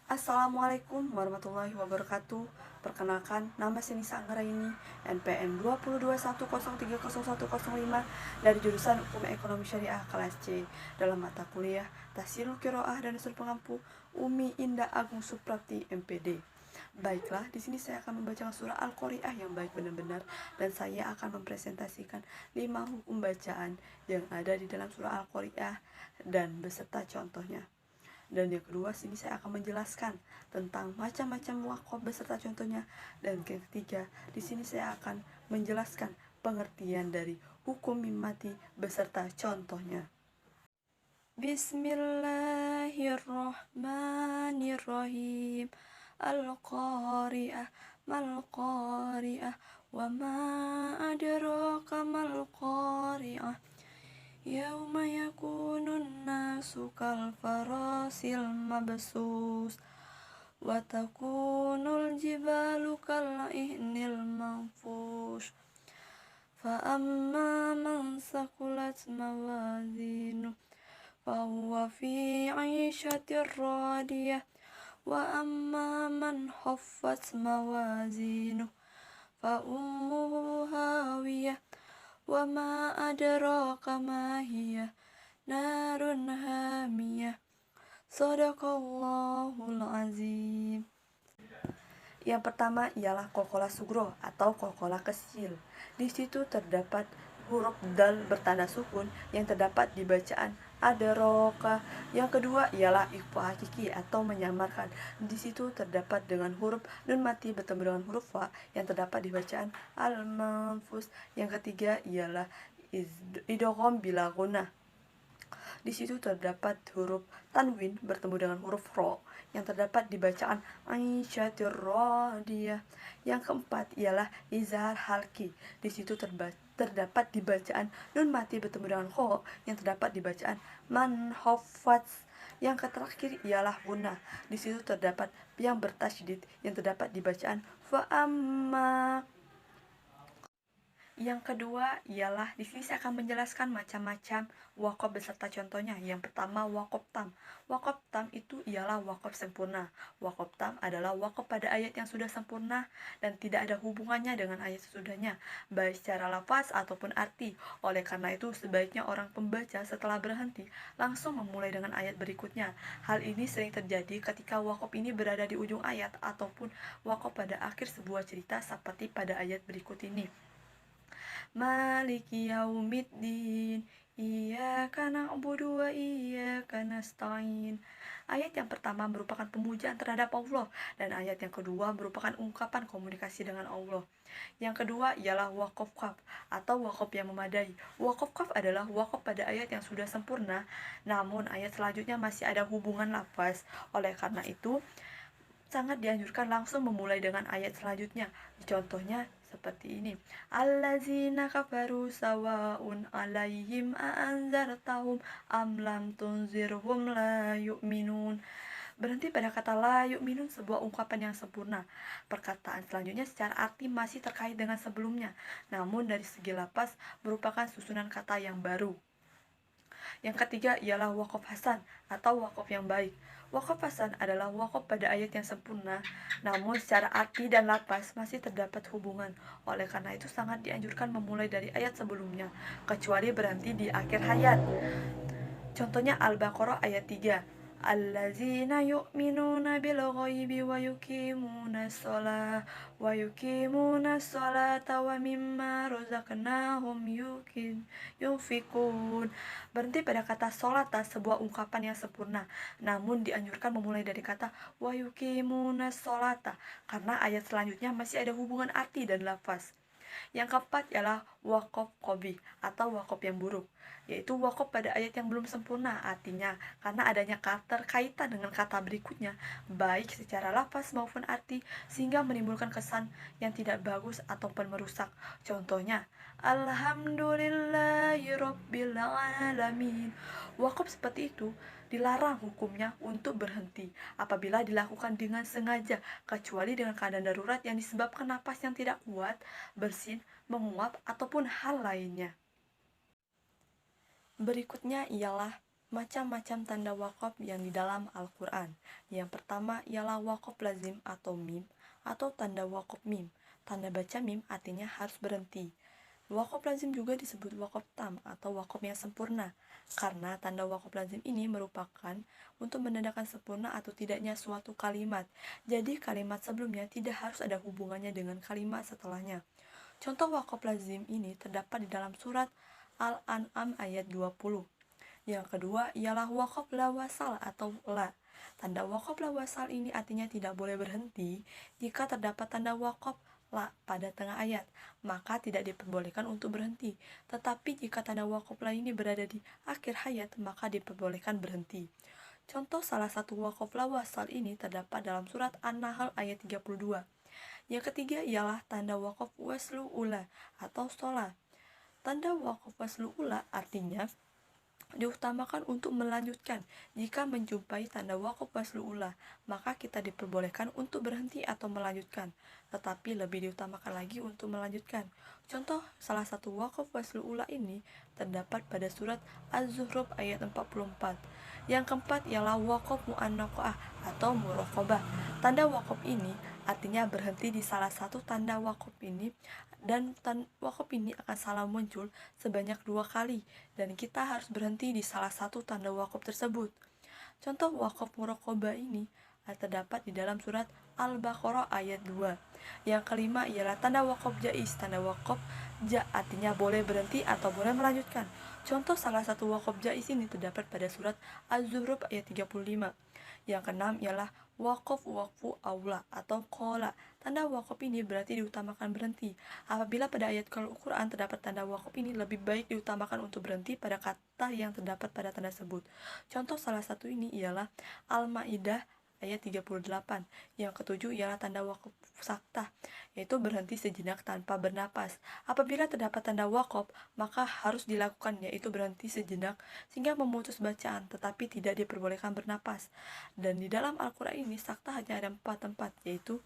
Assalamualaikum warahmatullahi wabarakatuh. Perkenalkan, nama saya Nisa Anggraini, NPM 221030105 dari jurusan Hukum Ekonomi Syariah kelas C dalam mata kuliah Tahsinul Qiraah dan Usul Pengampu Umi Indah Agung Suprapti MPD. Baiklah, di sini saya akan membaca surah Al-Qari'ah yang baik benar-benar dan saya akan mempresentasikan 5 hukum bacaan yang ada di dalam surah Al-Qari'ah dan beserta contohnya. Dan yang kedua, sini saya akan menjelaskan tentang macam-macam wakaf beserta contohnya. Dan yang ketiga, di sini saya akan menjelaskan pengertian dari hukum mimati beserta contohnya. Bismillahirrahmanirrahim. Al-Qari'ah, mal-Qari'ah, wa ma adraka mal-Qari'ah. Yauma yakunun nasu kal farasil mabsus wa takunul jibalu kal ihnil manfush fa amma man sakulat mawazinu fa huwa fi 'ishatir radiyah wa amma man khaffat mawazinu fa ummuhu hawiyah wa ma adraka ma hiya narun hamiyah. Shadaqallahul azim. Yang pertama ialah qalqalah sugro atau qalqalah kecil. Di situ terdapat huruf dal bertanda sukun yang terdapat di bacaan adraka. Yang kedua ialah ikhfa hakiki atau menyamarkan. Di situ terdapat dengan huruf nun mati bertemu dengan huruf fa yang terdapat di bacaan al-manfus. Yang ketiga ialah idgham bila gunnah. Di situ terdapat huruf tanwin bertemu dengan huruf ro yang terdapat di bacaan Aisyatir Radiyah. Yang keempat ialah izhar halki. Di situ terdapat di bacaan nun mati bertemu dengan kho yang terdapat di bacaan man hafaz. Yang terakhir ialah gunnah. Di situ terdapat yang bertasydid yang terdapat di bacaan fa amma. Yang kedua ialah di sini saya akan menjelaskan macam-macam wakaf beserta contohnya. Yang pertama wakaf tam. Wakaf tam itu ialah wakaf sempurna. Wakaf tam adalah wakaf pada ayat yang sudah sempurna dan tidak ada hubungannya dengan ayat sesudahnya, baik secara lafaz ataupun arti. Oleh karena itu sebaiknya orang pembaca setelah berhenti langsung memulai dengan ayat berikutnya. Hal ini sering terjadi ketika wakaf ini berada di ujung ayat ataupun wakaf pada akhir sebuah cerita seperti pada ayat berikut ini. Maliki yaumiddin, iyyaka na'budu wa iyyaka nasta'in. Ayat yang pertama merupakan pemujaan terhadap Allah dan ayat yang kedua merupakan ungkapan komunikasi dengan Allah. Yang kedua ialah waqaf qaf atau waqaf yang memadai. Waqaf qaf adalah waqaf pada ayat yang sudah sempurna, namun ayat selanjutnya masih ada hubungan lafaz. Oleh karena itu, sangat dianjurkan langsung memulai dengan ayat selanjutnya. Contohnya seperti ini. Allazina kafaru sawaun alaihim a'anzartahum am lam tunzirhum la yu'minun. Berhenti pada kata la yu'minun, sebuah ungkapan yang sempurna. Perkataan selanjutnya secara arti masih terkait dengan sebelumnya, namun dari segi lapas merupakan susunan kata yang baru. Yang ketiga ialah waqaf hasan atau waqaf yang baik. Waqaf hasan adalah waqaf pada ayat yang sempurna, namun secara arti dan lapas masih terdapat hubungan. Oleh karena itu sangat dianjurkan memulai dari ayat sebelumnya, kecuali berhenti di akhir ayat. Contohnya Al-Baqarah ayat 3. Allazina yu'minuna bil ghaibi wa yuqimuna sholata wa mimma razaqnahum yunfikun. Berhenti pada kata sholata, sebuah ungkapan yang sempurna, namun dianjurkan memulai dari kata wa yuqimuna sholata karena ayat selanjutnya masih ada hubungan arti dan lafaz. Yang keempat ialah waqaf qabih atau waqaf yang buruk, yaitu waqaf pada ayat yang belum sempurna artinya karena adanya kaitan dengan kata berikutnya, baik secara lafaz maupun arti, sehingga menimbulkan kesan yang tidak bagus ataupun merusak. Contohnya, Alhamdulillahirabbil alamin. Waqaf seperti itu dilarang hukumnya untuk berhenti apabila dilakukan dengan sengaja, kecuali dengan keadaan darurat yang disebabkan napas yang tidak kuat, bersin, menguap, ataupun hal lainnya. Berikutnya ialah Macam-macam tanda waqaf yang di dalam Al-Quran. Yang pertama ialah waqaf lazim atau mim, atau tanda waqaf mim. Tanda baca mim artinya harus berhenti. Waqaf lazim juga disebut waqaf tam atau waqaf yang sempurna, karena tanda waqaf lazim ini merupakan untuk menandakan sempurna atau tidaknya suatu kalimat. Jadi kalimat sebelumnya tidak harus ada hubungannya dengan kalimat setelahnya. Contoh waqaf lazim ini terdapat di dalam surat Al-An'am ayat 20. Yang kedua ialah waqaf la wasal atau la. Tanda waqaf la wasal ini artinya tidak boleh berhenti jika terdapat tanda waqaf la pada tengah ayat, maka tidak diperbolehkan untuk berhenti. Tetapi jika tanda waqaf la ini berada di akhir ayat, maka diperbolehkan berhenti. Contoh salah satu waqaf la wasal ini terdapat dalam surat An-Nahl ayat 32. Yang ketiga ialah tanda waqaf waslu ula atau stola. Tanda waqaf waslu ula artinya diutamakan untuk melanjutkan. Jika menjumpai tanda waqaf waslu ula, maka kita diperbolehkan untuk berhenti atau melanjutkan, tetapi lebih diutamakan lagi untuk melanjutkan. Contoh salah satu waqaf waslu ula ini terdapat pada surat Az-Zukhruf ayat 44. Yang keempat ialah waqaf mu'annaqah atau muraqabah. Tanda waqaf ini artinya berhenti di salah satu tanda waqaf ini, dan waqaf ini akan selalu muncul sebanyak 2 kali, dan kita harus berhenti di salah satu tanda waqaf tersebut. Contoh waqaf muraqabah ini terdapat di dalam surat Al-Baqarah ayat 2. Yang kelima ialah tanda waqaf jaiz. Tanda waqaf artinya boleh berhenti atau boleh melanjutkan. Contoh salah satu waqaf jaiz ini terdapat pada surat Az-Zukhruf ayat 35. Yang keenam ialah waqaf waqfu aula atau qola. Tanda waqaf ini berarti diutamakan berhenti. Apabila pada ayat Al-Quran terdapat tanda waqaf ini, lebih baik diutamakan untuk berhenti pada kata yang terdapat pada tanda tersebut. Contoh salah satu ini ialah Al-Maidah ayat 38. Yang ketujuh ialah tanda waqaf saktah, yaitu berhenti sejenak tanpa bernapas. Apabila terdapat tanda waqaf, maka harus dilakukan, yaitu berhenti sejenak sehingga memutus bacaan, tetapi tidak diperbolehkan bernapas. Dan di dalam Al-Quran ini saktah hanya ada 4 tempat, yaitu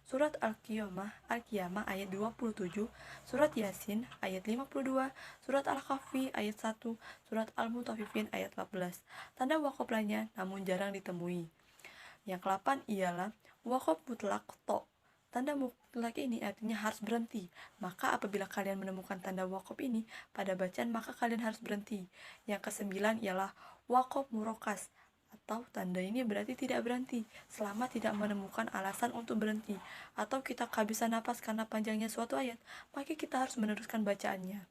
surat Al-Qiyamah ayat 27, surat Yasin ayat 52, surat Al-Kahfi ayat 1, surat Al-Mutaffifin ayat 14. Tanda waqaf lainnya namun jarang ditemui. Yang ke-8 ialah waqaf mutlaq to. Tanda mutlak ini artinya harus berhenti. Maka apabila kalian menemukan tanda waqaf ini pada bacaan, maka kalian harus berhenti. Yang ke-9 ialah waqaf murokas, atau tanda ini berarti tidak berhenti selama tidak menemukan alasan untuk berhenti, atau kita kehabisan napas karena panjangnya suatu ayat, maka kita harus meneruskan bacaannya.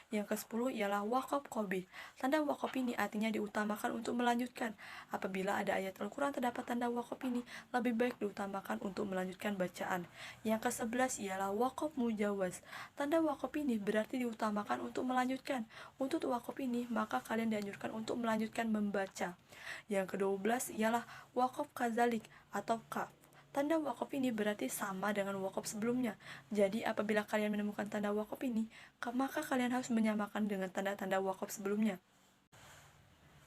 Yang ke-10 ialah waqaf qabih. Tanda waqaf ini artinya diutamakan untuk melanjutkan. Apabila ada ayat Al-Quran terdapat tanda waqaf ini, lebih baik diutamakan untuk melanjutkan bacaan. Yang ke-11 ialah waqaf mujawaz. Tanda waqaf ini berarti diutamakan untuk melanjutkan. Untuk waqaf ini, maka kalian dianjurkan untuk melanjutkan membaca. Yang ke-12 ialah waqaf kazalik atau kaf. Tanda waqaf ini berarti sama dengan waqaf sebelumnya. Jadi apabila kalian menemukan tanda waqaf ini, maka kalian harus menyamakan dengan tanda-tanda waqaf sebelumnya.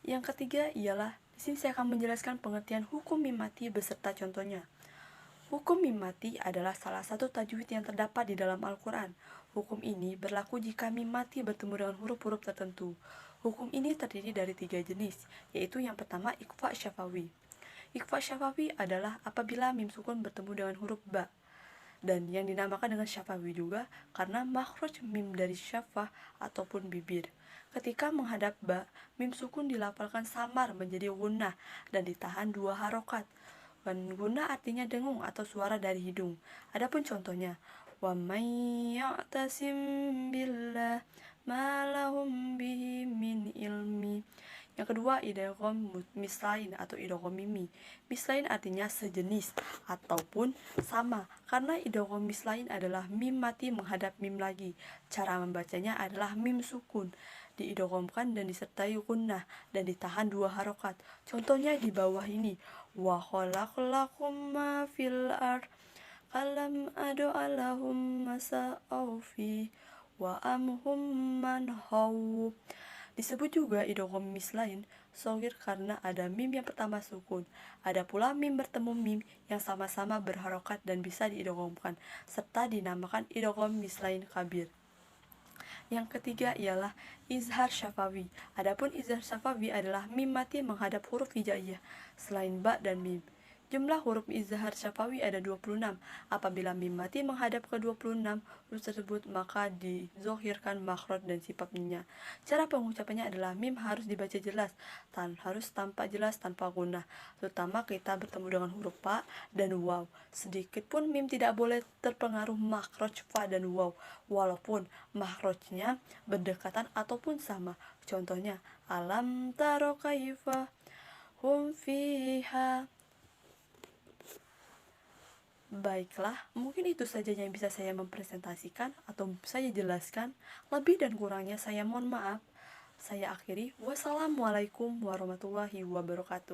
Yang ketiga ialah, di sini saya akan menjelaskan pengertian hukum mim mati beserta contohnya. Hukum mim mati adalah salah satu tajwid yang terdapat di dalam Al-Quran. Hukum ini berlaku jika mim mati bertemu dengan huruf-huruf tertentu. Hukum ini terdiri dari 3 jenis, yaitu yang pertama ikhfa syafawi. Ikhfa syafawi adalah apabila mim sukun bertemu dengan huruf ba, dan yang dinamakan dengan syafawi juga karena makhraj mim dari syafah ataupun bibir. Ketika menghadap ba, mim sukun dilafalkan samar menjadi gunnah dan ditahan 2 harokat. Dan gunnah artinya dengung atau suara dari hidung. Adapun contohnya, wa may ya'tasim billah ma lahum bihi min ilmi. Yang kedua, idgham mislain atau idgham mimi. Mislain artinya sejenis ataupun sama, karena idgham mislain adalah mim mati menghadap mim lagi. Cara membacanya adalah mim sukun diidghamkan dan disertai gunnah dan ditahan 2 harokat. Contohnya di bawah ini, wa khalaqlakum ma fil ard alam ad'alahum masa'aufi wa amhum man hawub. Disebut juga idgham mislain shogir karena ada mim yang pertama sukun. Ada pula mim bertemu mim yang sama-sama berharokat dan bisa diidghamkan, serta dinamakan idgham mislain kabir. Yang ketiga ialah izhar syafawi. Adapun izhar syafawi adalah mim mati menghadap huruf hijaiyah selain ba dan mim. Jumlah huruf izhar syafawi ada 26. Apabila mim mati menghadap ke 26 huruf tersebut, maka dizohirkan makhraj dan sifatnya. Cara pengucapannya adalah mim harus dibaca jelas, harus tampak jelas tanpa gunnah, terutama kita bertemu dengan huruf fa dan waw. Sedikit pun mim tidak boleh terpengaruh makhraj fa dan waw, walaupun makhrajnya berdekatan ataupun sama. Contohnya, alam taro kaifa hum fiha. Baiklah, mungkin itu saja yang bisa saya mempresentasikan atau saya jelaskan. Lebih dan kurangnya saya mohon maaf. Saya akhiri. Wassalamualaikum warahmatullahi wabarakatuh.